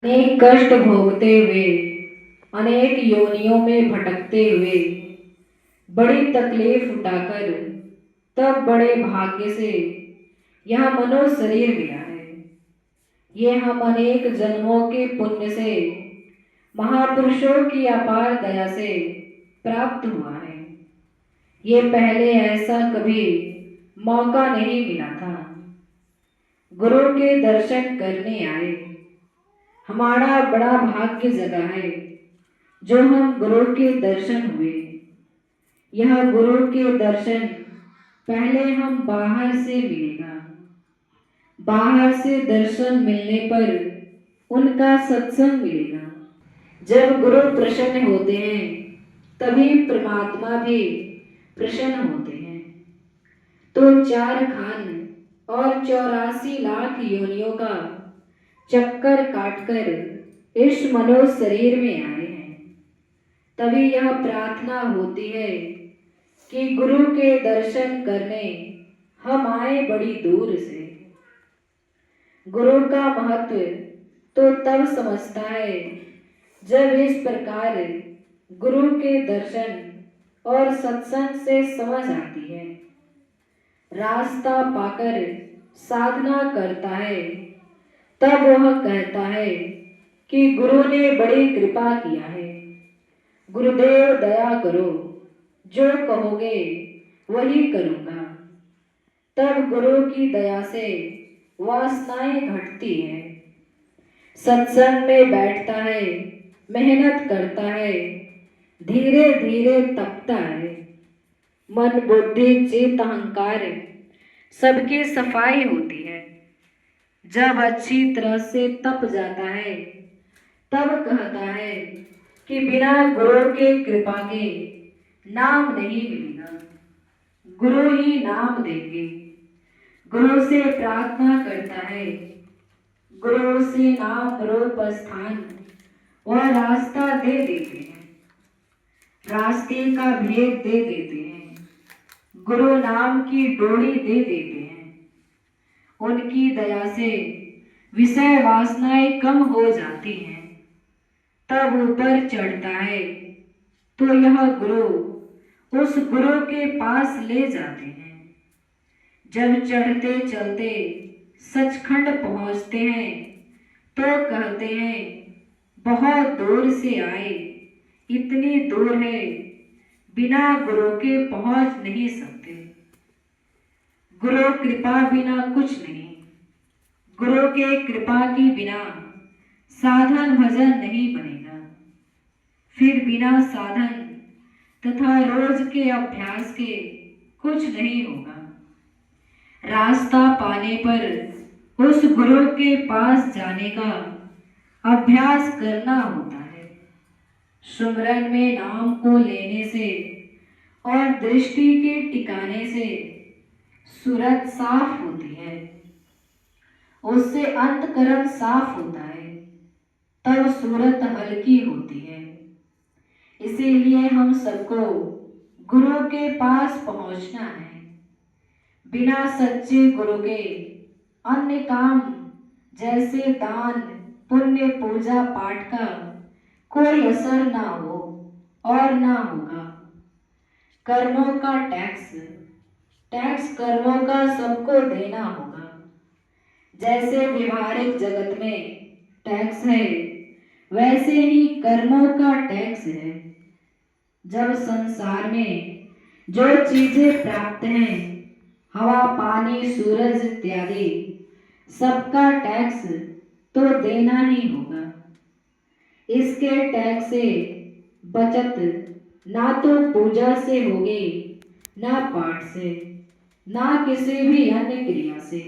अनेक कष्ट भोगते हुए, अनेक योनियों में भटकते हुए, बड़ी तकलीफ उठाकर तब बड़े भाग्य से यह मनुष्य शरीर मिला है। ये हम अनेक जन्मों के पुण्य से, महापुरुषों की अपार दया से प्राप्त हुआ है। ये पहले ऐसा कभी मौका नहीं मिला था। गुरु के दर्शन करने आए, हमारा बड़ा भाग्य जगा है जो हम गुरु के दर्शन हुए। यह गुरु के दर्शन पहले हम बाहर से मिलेगा। बाहर से दर्शन मिलने पर उनका सत्संग मिलेगा। जब गुरु प्रसन्न होते हैं तभी परमात्मा भी प्रसन्न होते हैं। तो 4 खान और 84 लाख योनियों का चक्कर काटकर इस मनुष्य शरीर में आए हैं। तभी यह प्रार्थना होती है कि गुरु के दर्शन करने हम आए बड़ी दूर से। गुरु का महत्व तो तब समझता है जब इस प्रकार गुरु के दर्शन और सत्संग से समझ आती है। रास्ता पाकर साधना करता है तब वह कहता है कि गुरु ने बड़ी कृपा किया है। गुरुदेव दया करो, जो कहोगे वही करूँगा। तब गुरु की दया से वासनाएं घटती है। सत्संग में बैठता है, मेहनत करता है, धीरे धीरे तपता है। मन बुद्धि चित्त अहंकार सबकी सफाई होती है। जब अच्छी तरह से तप जाता है तब कहता है कि बिना गुरु के कृपा के नाम नहीं मिलेगा। गुरु ही नाम देंगे। गुरु से प्रार्थना करता है, गुरु से नाम रूप स्थान और रास्ता दे देते हैं। रास्ते का भेद दे देते हैं। गुरु नाम की डोरी दे देते हैं। उनकी दया से विषय वासनाएं कम हो जाती हैं। तब ऊपर चढ़ता है तो यह गुरु उस गुरु के पास ले जाते हैं। जब चढ़ते चलते सचखंड पहुंचते हैं तो कहते हैं बहुत दूर से आए, इतनी दूर है, बिना गुरु के पहुंच नहीं सकते। गुरु कृपा बिना कुछ नहीं। गुरु के कृपा के बिना साधन भजन नहीं बनेगा। फिर बिना साधन तथा रोज के अभ्यास के कुछ नहीं होगा। रास्ता पाने पर उस गुरु के पास जाने का अभ्यास करना होता है। सुमरन में नाम को लेने से और दृष्टि के टिकाने से सूरत साफ होती है। उससे अंतकरण साफ होता है, तब सूरत हल्की होती है। इसीलिए हम सबको गुरु के पास पहुंचना है। बिना सच्चे गुरु के अन्य काम जैसे दान पुण्य पूजा पाठ का कोई असर ना हो और ना होगा। कर्मों का टैक्स कर्मों का सबको देना होगा। जैसे व्यवहारिक जगत में टैक्स है, वैसे ही कर्मों का टैक्स है। जब संसार में जो चीजें प्राप्त हैं, हवा पानी सूरज इत्यादि, सबका टैक्स तो देना ही होगा। इसके टैक्स से बचत ना तो पूजा से होगी, ना पाठ से, ना किसी भी अन्य क्रिया से।